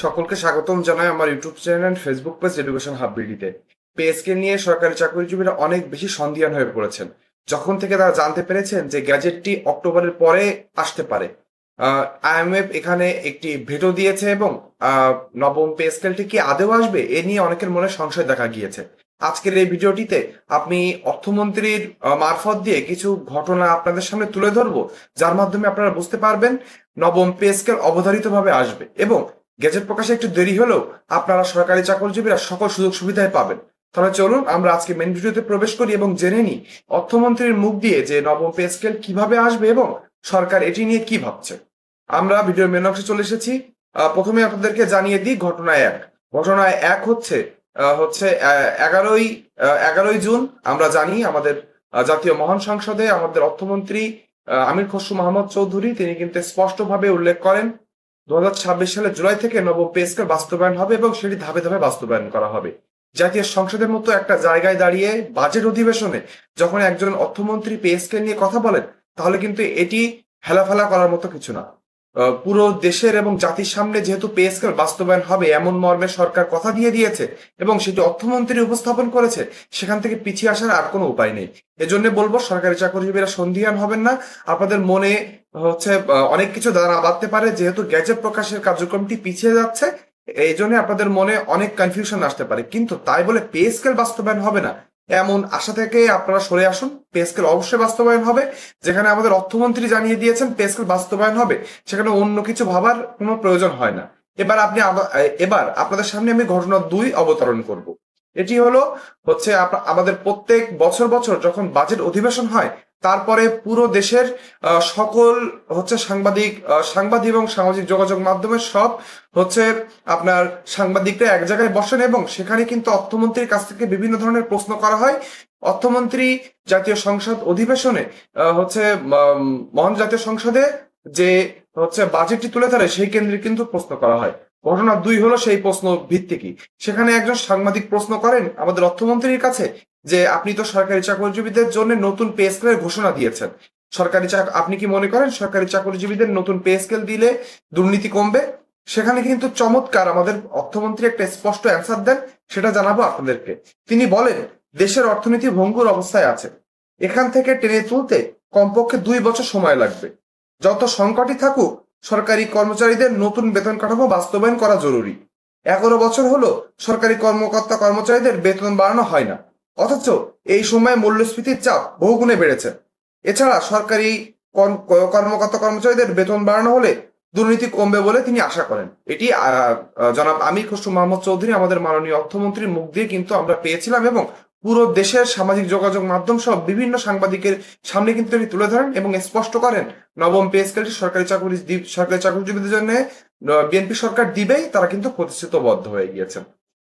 সকলকে স্বাগতম জানাই আমার YouTube channel and Facebook page education hub বিডিতে। পেজকে নিয়ে সরকারি চাকরিজীবীরা অনেক বেশি সন্দিহান হয়ে পড়েছেন যখন থেকে তারা জানতে পেরেছেন যে গ্যাজেটটি অক্টোবরের পরে আসতে পারে। আইএমএফ এখানে একটি ভেটো দিয়েছে এবং নবম পে স্কেলটি কি আদৌ আসবে এ নিয়ে অনেকের মনে সংশয় দেখা গিয়েছে। আজকের এই ভিডিওটিতে আমি অর্থমন্ত্রীর মারফত দিয়ে কিছু ঘটনা আপনাদের সামনে তুলে ধরবো, যার মাধ্যমে আপনারা বুঝতে পারবেন নবম পে স্কেল অবধারিতভাবে আসবে এবং গেজেট প্রকাশে একটু দেরি হলেও আপনারা সরকারি চাকরিজীবীরা সকল সুযোগ সুবিধাই পাবেন। তাহলে চলুন আমরা আজকে মেন ভিডিওতে প্রবেশ করি এবং জেনে নিই অর্থমন্ত্রীর মুখ দিয়ে যে নবম পে স্কেল কিভাবে আসবে এবং সরকার এটি নিয়ে কি ভাবছে। আমরা ভিডিওর মেন অংশে চলে এসেছি। প্রথমে আপনাদেরকে জানিয়ে দিই ঘটনা এক হচ্ছে হচ্ছে 11ই জুন। আমরা জানি আমাদের জাতীয় মহান সংসদে আমাদের অর্থমন্ত্রী আমির খসরু মাহমুদ চৌধুরী তিনি কিন্তু স্পষ্টভাবে উল্লেখ করেন 2026 সালের জুলাই থেকে নবম পে স্কেল বাস্তবায়ন হবে এবং সেটি ধাপে ধাপে বাস্তবায়ন করা হবে। জাতীয় সংসদের মতো একটা জায়গায় দাঁড়িয়ে বাজেট অধিবেশনে যখন একজন অর্থমন্ত্রী পে স্কেল নিয়ে কথা বলেন, তাহলে কিন্তু এটি হেলাফেলা করার মতো কিছু না। পুরো দেশের এবং জাতির সামনে যেহেতু পে স্কেল বাস্তবায়ন হবে এমন মর্মে সরকার কথা দিয়ে দিয়েছে এবং সেটি অর্থমন্ত্রী উপস্থাপন করেছে, সেখান থেকে পিছিয়ে আসার আর কোনো উপায় নেই। এজন্য বলবো সরকারি চাকরিজীবীরা সন্দিহান হবেন না। আপনাদের মনে অনেক কিছু দাঁড়া বাঁধতে পারে, যেহেতু গ্যাজেট প্রকাশের কার্যক্রমটি পিছিয়ে যাচ্ছে এই জন্য আপনাদের মনে অনেক কনফিউশন আসতে পারে, কিন্তু তাই বলে পে স্কেল বাস্তবায়ন হবে না এমন আশা থেকে আপনারা সরে আসুন। পে স্কেল অবশ্যই বাস্তবায়ন হবে। যেখানে আমাদের অর্থমন্ত্রী জানিয়ে দিয়েছেন পে স্কেল বাস্তবায়ন হবে, সেখানে অন্য কিছু ভাবার কোনো প্রয়োজন হয় না। এবার আপনাদের সামনে আমি ঘটনা 2 অবতরণ করব। এটি হচ্ছে আমাদের প্রত্যেক বছর বছর যখন বাজেট অধিবেশন হয় তারপরে পুরো দেশের সকল সাংবাদিক এবং সামাজিক যোগাযোগ মাধ্যমে সব আপনার সাংবাদিকরা এক জায়গায় বসেন এবং সেখানে কিন্তু অর্থমন্ত্রীর কাছ থেকে বিভিন্ন ধরনের প্রশ্ন করা হয়। অর্থমন্ত্রী জাতীয় সংসদ অধিবেশনে মহান জাতীয় সংসদে যে বাজেটটি তুলে ধরে সেই কেন্দ্রে কিন্তু প্রশ্ন করা হয়। ঘটনা 2 সেই প্রশ্ন ভিত্তিকই। সেখানে একজন সাংবাদিক প্রশ্ন করেন আমাদের অর্থমন্ত্রীর কাছে যে আপনি তো সরকারি চাকরিজীবীদের জন্য নতুন পে স্কেলের ঘোষণা দিয়েছেন, আপনি কি মনে করেন সরকারি চাকরিজীবীদের নতুন পে স্কেল দিলে দুর্নীতি কমবে? সেখানে কিন্তু চমৎকার আমাদের অর্থমন্ত্রী একটা স্পষ্ট অ্যান্সার দেন, সেটা জানাবো আপনাদেরকে। তিনি বলেন দেশের অর্থনীতি ভঙ্গুর অবস্থায় আছে, এখান থেকে টেনে তুলতে কমপক্ষে 2 বছর সময় লাগবে। যত সংকটই থাকুক সরকারি কর্মচারীদের নতুন বেতন কাঠামো বাস্তবায়ন করা জরুরি। 11 বছর হলো সরকারি কর্মচারীদের বেতন বাড়ানো হয় না, অথচ এই সময়ে মূল্যস্ফীতির চাপ বহুগুণে বেড়েছে। এছাড়া সরকারি কর্মচারীদের বেতন বাড়ানো হলে দুর্নীতি কমবে বলে তিনি আশা করেন। এটি জনাব আমির খসরু মাহমুদ চৌধুরী আমাদের মাননীয় অর্থমন্ত্রীর মুখ দিয়ে কিন্তু আমরা পেয়েছিলাম এবং পুরো দেশের সামাজিক যোগাযোগ মাধ্যম সহ বিভিন্ন সাংবাদিকের সামনে কিন্তু তিনি তুলে ধরেন এবং স্পষ্ট করেন নবম পে স্কেলটি সরকারি চাকরিজীবীদের জন্য বিএনপি সরকার দিবেই, তারা কিন্তু প্রতিশ্রুতিবদ্ধ হয়ে গিয়েছেন।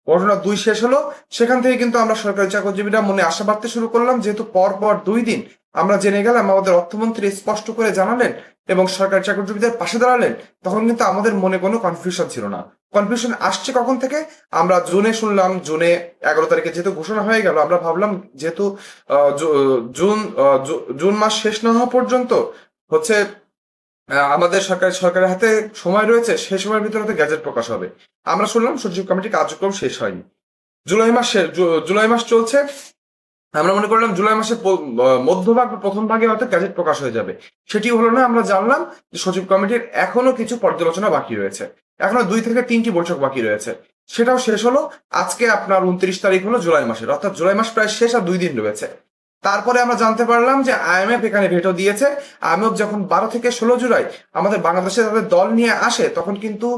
ঘটনা 2 শেষ হলো, সেখান থেকে কিন্তু আমরা সরকারি চাকরিজীবীরা মনে আশা বাড়তে শুরু করলাম, যেহেতু পর 2 দিন আমরা জেনে গেলাম আমাদের অর্থমন্ত্রী স্পষ্ট করে জানালেন এবং সরকারি চাকরিজীবীদের পাশে দাঁড়ালেন। তখন কিন্তু আমাদের মনে কোনো কনফিউশন ছিল না। কনফিউশন আসছে কখন থেকে? আমরা জুনে শুনলাম, জুনে 11 তারিখে যেহেতু ঘোষণা হয়ে গেল, আমরা ভাবলাম যেহেতু জুন মাস শেষ না হওয়া পর্যন্ত আমাদের সরকারের হাতে সময় রয়েছে, সেই সময়ের ভিতরে হয়তো গ্যাজেট প্রকাশ হবে। আমরা শুনলাম সচিব কমিটির কার্যক্রম শেষ হয়নি, জুলাই মাস চলছে। আমরা মনে করলাম জুলাই মাসের মধ্যভাগ বা প্রথম ভাগে হয়তো গ্যাজেট প্রকাশ হয়ে যাবে, সেটি হলো না। আমরা জানলাম যে সচিব কমিটির এখনো কিছু পর্যালোচনা বাকি রয়েছে, এখনো 2 থেকে 3টি বৈঠক বাকি রয়েছে, সেটাও শেষ হলো। আজকে আপনার 29 তারিখ হলো জুলাই মাসের, অর্থাৎ জুলাই মাস প্রায় শেষ, আর 2 দিন রয়েছে। তারপরে আমরা জানতে পারলাম যে আইএমএফ এখানে ভেটো দিয়েছে। আইএমএফ যখন 12 থেকে 16 জুলাই আমাদের বাংলাদেশে তাদের দল নিয়ে আসে, তখন কিন্তু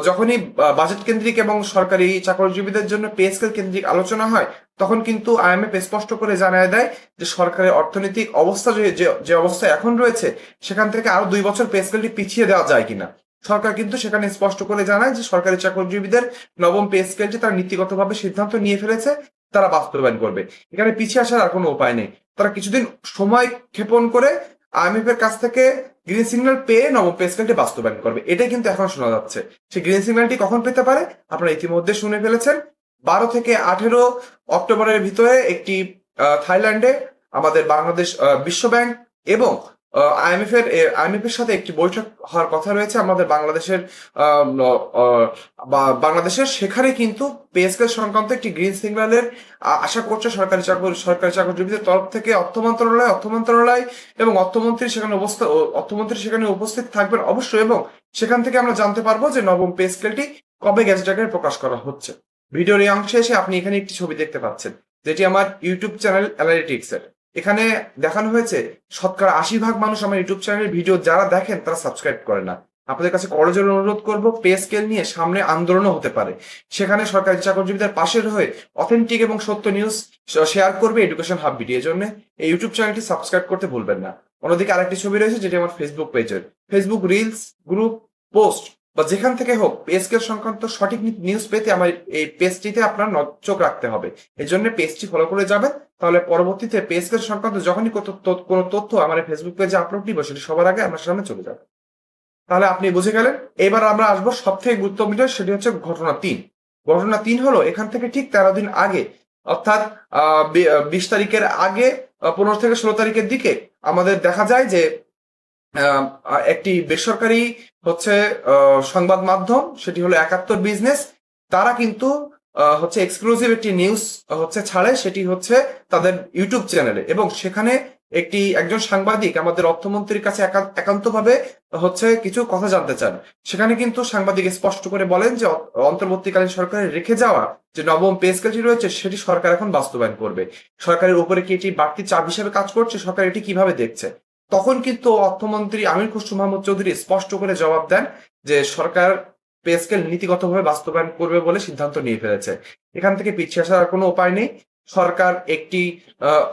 যখনই বাজেট কেন্দ্রিক এবং সরকারি চাকরিজীবীদের জন্য পে স্কেল কেন্দ্রিক আলোচনা হয়, তখন কিন্তু আইএমএফ স্পষ্ট করে জানায় দেয় যে সরকারের অর্থনৈতিক অবস্থা যে অবস্থা এখন রয়েছে, সেখান থেকে আরো 2 বছর পে স্কেলটি পিছিয়ে দেওয়া যায় কিনা। সরকার কিন্তু সেখানে স্পষ্ট করে জানায় যে সরকারি চাকরিজীবীদের নবম পে স্কেলটি তারা নীতিগতভাবে সিদ্ধান্ত নিয়ে ফেলেছে, তারা বাস্তবায়ন করবে। এখানে পিছিয়ে আসার আর কোনো উপায় নেই। তারা কিছুদিন সময় ক্ষেপণ করে আইএমএফ এর কাছ থেকে গ্রিন সিগন্যাল পেয়ে নবম পে স্কেলটি বাস্তবায়ন করবে, এটাই কিন্তু এখন শোনা যাচ্ছে। সেই গ্রিন সিগন্যালটি কখন পেতে পারে আপনারা ইতিমধ্যে শুনে ফেলেছেন। 12 থেকে 18 অক্টোবরের ভিতরে একটি থাইল্যান্ডে আমাদের বাংলাদেশ বিশ্ব ব্যাংক এবং আইএমএফ এর সাথে একটি বৈঠক হওয়ার কথা রয়েছে আমাদের বাংলাদেশের সেখানে কিন্তু পে স্কেল সংক্রান্ত একটি গ্রিন সিগন্যালের আশা করছে সরকারি চাকরিজীবীদের তরফ থেকে অর্থ মন্ত্রণালয় এবং অর্থমন্ত্রী সেখানে উপস্থিত থাকবেন অবশ্যই, এবং সেখান থেকে আমরা জানতে পারবো যে নবম পে স্কেলটি কবে গ্যাজেট আকারে প্রকাশ করা হচ্ছে। ভিডিওর এই অংশে এসে আপনি এখানে একটি ছবি দেখতে পাচ্ছেন, যেটি আমার ইউটিউব চ্যানেল অ্যানালিটিক্স এর। এখানে দেখানো হয়েছে শতকরা 80% মানুষ আমার ইউটিউব চ্যানেলের ভিডিও যারা দেখেন তারা সাবস্ক্রাইব করে না। আপনাদের কাছে করজোড়ে অনুরোধ করব, পে স্কেল নিয়ে সামনে আন্দোলনও হতে পারে, সেখানে সরকারি চাকরিজীবীদের পাশের হয়ে অথেন্টিক এবং সত্য নিউজ শেয়ার করবে এডুকেশন হাব বিডি। এর জন্য এই ইউটিউব চ্যানেলটি সাবস্ক্রাইব করতে ভুলবেন না। অন্যদিকে আরেকটি ছবি রয়েছে যেটি আমার ফেসবুক পেজের, ফেসবুক রিলস, গ্রুপ, পোস্ট বা যেখান থেকে হোক পে স্কেল সংক্রান্ত সঠিক নিউজ পেতে আমার এই পেজটিতে আপনার চোখ রাখতে হবে। এই জন্য পেজটি ফলো করে যাবেন, তাহলে পরবর্তীতে পে স্কেল সংক্রান্ত যখনই কোনো তথ্য আমার ফেসবুক পেজে আপলোড দিব সেটি সবার আগে আপনার সামনে চলে যাবে। তাহলে আপনি বুঝে গেলেন। এবার আমরা আসবো সব থেকে গুরুত্বপূর্ণ বিষয়, সেটি হচ্ছে ঘটনা 3 হলো এখান থেকে ঠিক 13 দিন আগে, অর্থাৎ 20 তারিখের আগে 15 থেকে 16 তারিখের দিকে আমাদের দেখা যায় যে একটি বেসরকারি সংবাদ মাধ্যম, সেটি হলো 71 বিজনেস, তারা কিন্তু এক্সক্লুসিভ একটি নিউজ ছাড়ে, সেটি হচ্ছে তাদের ইউটিউব চ্যানেলে, এবং সেখানে একজন সাংবাদিক আমাদের অর্থমন্ত্রীর কাছে একান্তভাবে কিছু কথা জানতে চান। সেখানে কিন্তু সাংবাদিক স্পষ্ট করে বলেন যে অন্তর্বর্তীকালীন সরকারের রেখে যাওয়া যে নবম পে স্কেলটি রয়েছে সেটি সরকার এখন বাস্তবায়ন করবে। সরকারের উপরে কি এটি বাড়তি চাপ হিসেবে কাজ করছে, সরকার এটি কিভাবে দেখছে? তখন কিন্তু অর্থমন্ত্রী আমির খসরু মাহমুদ চৌধুরী স্পষ্ট করে জবাব দেন যে সরকার পে স্কেল নীতিগতভাবে বাস্তবায়ন করবে বলে সিদ্ধান্ত নিয়ে ফেলেছে। এখান থেকে পিছিয়ে আসার কোনো উপায় নেই। সরকার একটি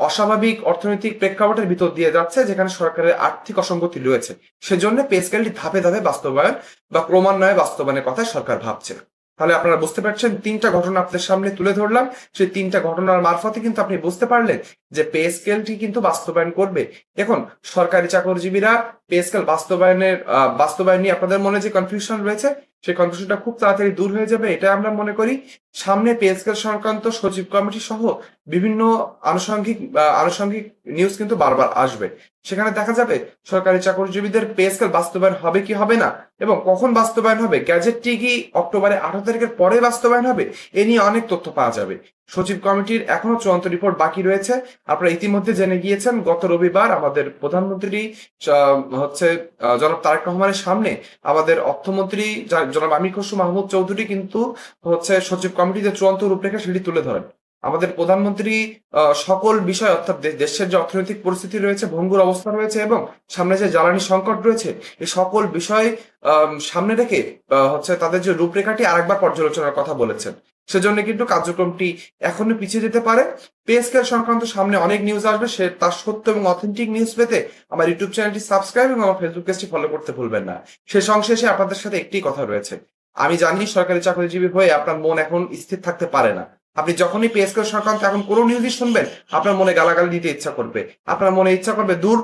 অস্বাভাবিক অর্থনৈতিক প্রেক্ষাপটের ভিতর দিয়ে যাচ্ছে, যেখানে সরকারের আর্থিক অসঙ্গতি রয়েছে। সেজন্য পে স্কেলটি ধাপে ধাপে বাস্তবায়ন বা ক্রমান্বয়ে বাস্তবায়নের কথা সরকার ভাবছে। তাহলে আপনারা বুঝতে পারছেন, 3টা ঘটনা আপনাদের সামনে তুলে ধরলাম। সেই 3টা ঘটনার মারফতে কিন্তু আপনি বুঝতে পারলেন যে পে স্কেলটি কিন্তু বাস্তবায়ন করবে। এখন সরকারি চাকরিজীবীরা পে স্কেল বাস্তবায়ন নিয়ে আপনাদের মনে যে কনফিউশন রয়েছে, সেই কনফিউশনটা খুব তাড়াতাড়ি দূর হয়ে যাবে, এটা আমরা মনে করি। সামনে পে স্কেল সংক্রান্ত সচিব কমিটি সহ বিভিন্ন আনুষঙ্গিক নিউজ কিন্তু বারবার আসবে। সেখানে দেখা যাবে সরকারি চাকরিজীবীদের পে স্কেল বাস্তবায়ন হবে কি হবে না, এবং কখন বাস্তবায়ন হবে, গ্যাজেটটি কি অক্টোবরের 18 তারিখের পরে বাস্তবায়ন হবে, এ নিয়ে অনেক তথ্য পাওয়া যাবে। সচিব কমিটির এখনো চূড়ান্ত রিপোর্ট বাকি রয়েছে। আপনারা ইতিমধ্যে জেনে গিয়েছেন, গত রবিবার আমাদের প্রধানমন্ত্রী জনাব তারেক রহমানের সামনে আমাদের অর্থমন্ত্রী জনাব আমির খসরু মাহমুদ চৌধুরী কিন্তু সচিব কমিটিতে চূড়ান্ত রূপরেখা সেটি তুলে ধরেন। আমাদের প্রধানমন্ত্রী সকল বিষয়, অর্থাৎ দেশের যে অর্থনৈতিক পরিস্থিতি রয়েছে, ভঙ্গুর অবস্থা রয়েছে, এবং সামনে যে জ্বালানি সংকট রয়েছে, এই সকল বিষয় সামনে রেখে তাদের যে রূপরেখাটি আরেকবার পর্যালোচনার কথা বলেছেন। সেজন্য কিন্তু কার্যক্রমটি এখনো পিছিয়ে যেতে পারে। পে স্কেল সংক্রান্ত সামনে অনেক নিউজ আসবে, তার সত্য এবং অথেন্টিক নিউজ পেতে আমার ইউটিউব চ্যানেলটি সাবস্ক্রাইব এবং আমার ফেসবুক পেজটি ফলো করতে ভুলবেন না। শেষ অংশে এসে আপনাদের সাথে একটি কথা রয়েছে। আমি জানি সরকারি চাকরিজীবী হয়ে আপনার মন এখন স্থির থাকতে পারে না। আপনি যখনই পে স্কেল সংক্রান্ত এখন কোনো নিউজই শুনবেন, আপনার মনে গালাগালি দিতে ইচ্ছা করবে, আপনার মনে ইচ্ছা করবে দূর,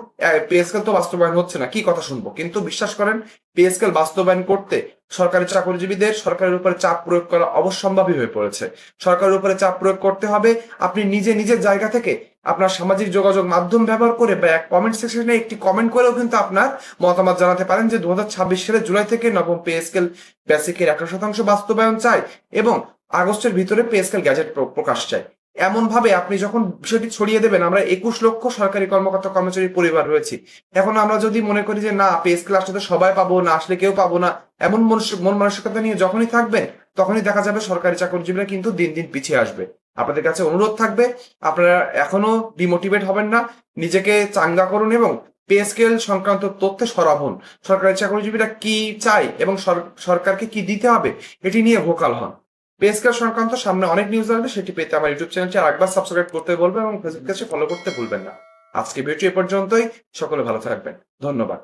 পে স্কেল তো বাস্তবায়ন হচ্ছে না, কি কথা শুনবো। কিন্তু বিশ্বাস করেন, পে স্কেল বাস্তবায়ন করতে সরকারি চাকরিজীবীদের সরকারের উপরে চাপ প্রয়োগ করা অবশ্যম্ভাবী হয়ে পড়েছে। সরকারের উপরে চাপ প্রয়োগ করতে হবে। আপনি নিজের জায়গা থেকে আপনার সামাজিক যোগাযোগ মাধ্যম ব্যবহার করে বা কমেন্ট সেকশনে একটি কমেন্ট করেও কিন্তু আপনার মতামত জানাতে পারেন যে 2026 সালের জুলাই থেকে নবম পে স্কেল বেসিকের 100% বাস্তবায়ন চাই এবং আগস্টের ভিতরে পে স্কেল গ্যাজেট প্রকাশ চাই। এমন ভাবে আপনি যখন বিষয়টি ছড়িয়ে দেবেন, আমরা 21 লক্ষ সরকারি কর্মকর্তা কর্মচারীর পরিবার রয়েছি। এখন আমরা যদি মনে করি যে না, পে স্কেল আসলে তো সবাই পাবো না, আসলে কেউ পাবো না, এমন মন মানসিকতা নিয়ে যখনই থাকবেন, তখনই দেখা যাবে সরকারি চাকরিজীবীরা কিন্তু দিন দিন পিছিয়ে আসবে। আপনাদের কাছে অনুরোধ থাকবে, আপনারা এখনো ডিমোটিভেট হবেন না, নিজেকে চাঙ্গা করুন এবং পে স্কেল সংক্রান্ত তথ্যে সরব হন। সরকারি চাকরিজীবীরা কি চায় এবং সরকারকে কি দিতে হবে, এটি নিয়ে ভোকাল হন। পে স্কেল সংক্রান্ত সামনে অনেক নিউজ আসবে, সেটি পেতে আমার ইউটিউব চ্যানেলটি আরেকবার সাবস্ক্রাইব করতে বলবেন এবং ফেসবুক পেজে ফলো করতে ভুলবেন না। আজকে ভিডিও এ পর্যন্তই। সকলে ভালো থাকবেন। ধন্যবাদ।